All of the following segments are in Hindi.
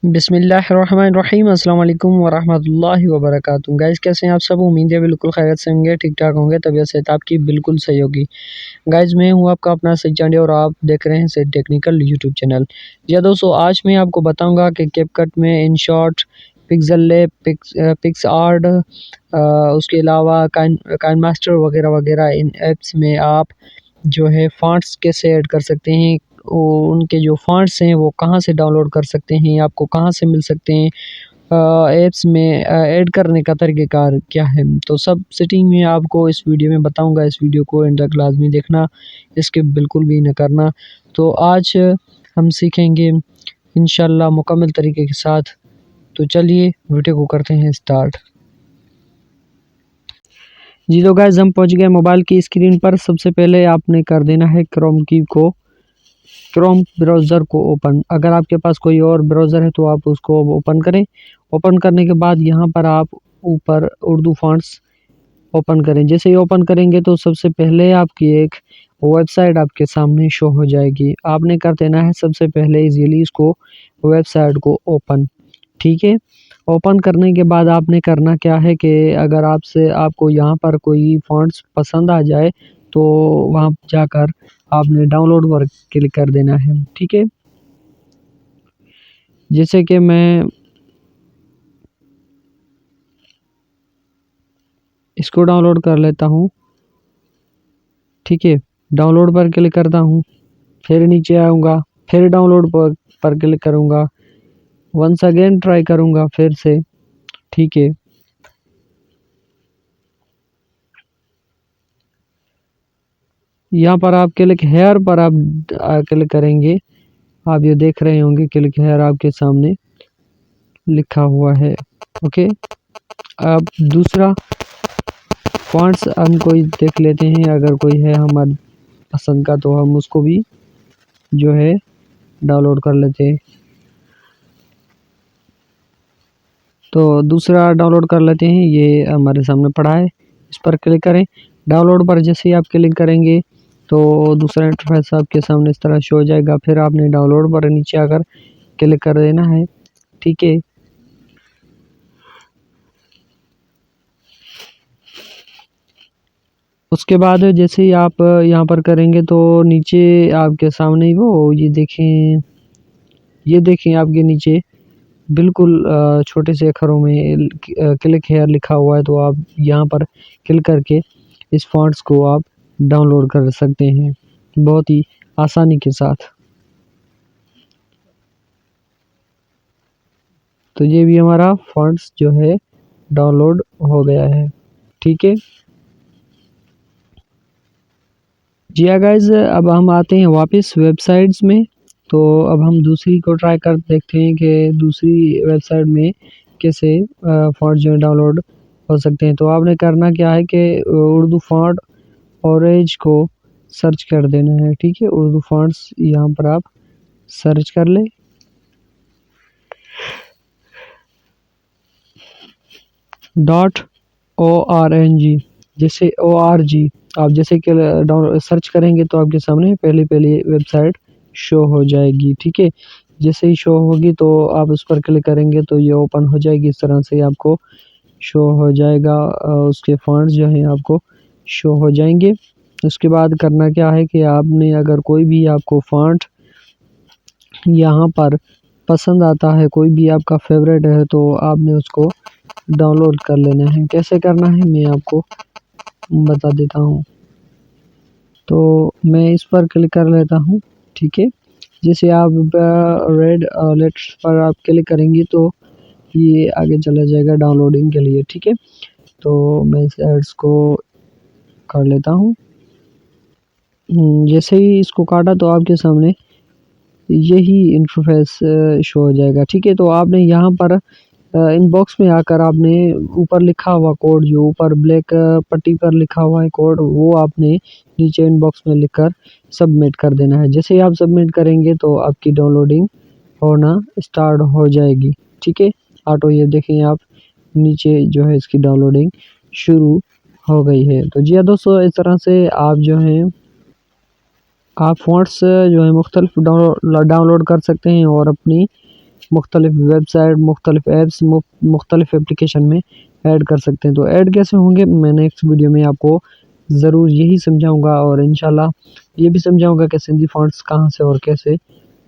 बिस्मिल्लाहिर्रहमानिर्रहीम अस्सलाम वालेकुम वरहमतुल्लाहि वबरकातुहू। गाइस कैसे हैं आप सब? उम्मीद है बिल्कुल खैरियत से होंगे, ठीक ठाक होंगे, तबीयत सेहत आपकी बिल्कुल सही होगी। गाइस मैं हूं आपका अपना सईद चांडी और आप देख रहे हैं सईद टेक्निकल यूट्यूब चैनल। जी हाँ दोस्तों, आज मैं आपको बताऊंगा कि कैपकट में इनशॉट, पिक्सेल लैब, पिक्सआर्ट, उसके अलावा काइन मास्टर वगैरह वगैरह इन ऐप्स में आप जो है फ़ॉन्ट्स कैसे ऐड कर सकते हैं, उनके जो फ़ॉन्ट्स हैं वो कहाँ से डाउनलोड कर सकते हैं, आपको कहाँ से मिल सकते हैं, ऐप्स में ऐड करने का तरीक़ेकार क्या है। तो सब सेटिंग में आपको इस वीडियो में बताऊंगा। इस वीडियो को एंड तक लाज़मी देखना, स्किप बिल्कुल भी न करना। तो आज हम सीखेंगे इंशाल्लाह मुकम्मल तरीके के साथ। तो चलिए वीडियो को करते हैं स्टार्ट। जी तो गाइस हम पहुंच गए मोबाइल की स्क्रीन पर। सबसे पहले आपने कर देना है क्रोम ब्राउज़र को ओपन। अगर आपके पास कोई और ब्राउज़र है तो आप उसको ओपन करें। ओपन करने के बाद यहाँ पर आप ऊपर उर्दू फ़ॉन्ट्स ओपन करें। जैसे ही ओपन करेंगे तो सबसे पहले आपकी एक वेबसाइट आपके सामने शो हो जाएगी। आपने कर देना है सबसे पहले इजीली इसको वेबसाइट को ओपन, ठीक है। ओपन करने के बाद आपने करना क्या है कि अगर आपको यहाँ पर कोई फ़ॉन्ट्स पसंद आ जाए तो वहाँ जाकर आपने डाउनलोड पर क्लिक कर देना है, ठीक है। जैसे कि मैं इसको डाउनलोड कर लेता हूँ, ठीक है। डाउनलोड पर क्लिक करता हूँ, फिर नीचे आऊँगा, फिर डाउनलोड पर क्लिक करूँगा, वंस अगेन ट्राई करूँगा फिर से, ठीक है। यहाँ पर आप क्लिक हेयर पर आप क्लिक करेंगे। आप ये देख रहे होंगे क्लिक हेयर आपके सामने लिखा हुआ है, ओके। अब दूसरा फ़ॉन्ट्स हम कोई देख लेते हैं, अगर कोई है हमारे पसंद का तो हम उसको भी जो है डाउनलोड कर लेते हैं। तो दूसरा डाउनलोड कर लेते हैं, ये हमारे सामने पड़ा है, इस पर क्लिक करें। डाउनलोड पर जैसे ही आप क्लिक करेंगे तो दूसरा इंटरफेस आपके सामने इस तरह शो हो जाएगा। फिर आपने डाउनलोड पर नीचे आकर क्लिक कर देना है, ठीक है। उसके बाद जैसे ही आप यहाँ पर करेंगे तो नीचे आपके सामने वो ये देखें आपके नीचे बिल्कुल छोटे से अक्षरों में क्लिक हेयर लिखा हुआ है। तो आप यहाँ पर क्लिक करके इस फ़ॉन्ट्स को आप डाउनलोड कर सकते हैं बहुत ही आसानी के साथ। तो ये भी हमारा फ़ॉन्ट्स जो है डाउनलोड हो गया है, ठीक है। जी हाँ गाइज़, अब हम आते हैं वापस वेबसाइट्स में। तो अब हम दूसरी को ट्राई कर देखते हैं कि दूसरी वेबसाइट में कैसे फ़ॉन्ट जो है डाउनलोड हो सकते हैं। तो आपने करना क्या है कि उर्दू फ़ॉन्ट ऑरेंज को सर्च कर देना है, ठीक है। उर्दू फ़ॉन्ट्स यहाँ पर आप सर्च कर लें। .org, जैसे ORG आप जैसे कि डाउन सर्च करेंगे तो आपके सामने पहली वेबसाइट शो हो जाएगी, ठीक है। जैसे ही शो होगी तो आप उस पर क्लिक करेंगे तो ये ओपन हो जाएगी। इस तरह से आपको शो हो जाएगा, उसके फ़ॉन्ट्स जो हैं आपको शो हो जाएंगे। उसके बाद करना क्या है कि आपने अगर कोई भी आपको फ़ॉन्ट यहाँ पर पसंद आता है, कोई भी आपका फेवरेट है, तो आपने उसको डाउनलोड कर लेना है। कैसे करना है मैं आपको बता देता हूँ। तो मैं इस पर क्लिक कर लेता हूँ, ठीक है। जैसे आप रेड लेटर्स पर आप क्लिक करेंगे तो ये आगे चला जाएगा डाउनलोडिंग के लिए, ठीक है। तो मैं इस एड्स को कर लेता हूँ। जैसे ही इसको काटा तो आपके सामने यही इंटरफेस शो हो जाएगा, ठीक है। तो आपने यहाँ पर इनबॉक्स में आकर आपने ऊपर लिखा हुआ कोड, जो ऊपर ब्लैक पट्टी पर लिखा हुआ है कोड, वो आपने नीचे इनबॉक्स में लिखकर सबमिट कर देना है। जैसे ही आप सबमिट करेंगे तो आपकी डाउनलोडिंग होना स्टार्ट हो जाएगी, ठीक है। ऑटो ये देखें आप नीचे जो है इसकी डाउनलोडिंग शुरू हो गई है। तो जी हाँ दोस्तों, इस तरह से आप जो हैं आप फ़ॉन्ट्स जो है मुख्तलिफ डाउनलोड कर सकते हैं और अपनी मुख्तलिफ वेबसाइट, मुख्तलिफ ऐप्स, मुख्तलिफ एप्लीकेशन में ऐड कर सकते हैं। तो ऐड कैसे होंगे मैं नेक्स्ट वीडियो में आपको ज़रूर यही समझाऊंगा, और इंशाल्लाह ये भी समझाऊंगा कि सिंधी फ़ॉन्ट्स कहाँ से और कैसे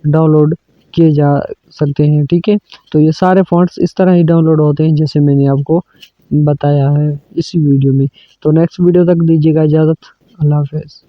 डाउनलोड किए जा सकते हैं। ठीक है, तो ये सारे फ़ॉन्ट्स इस तरह ही डाउनलोड होते हैं जैसे मैंने आपको बताया है इसी वीडियो में। तो नेक्स्ट वीडियो तक दीजिएगा इजाज़त। अल्लाह हाफ़िज़।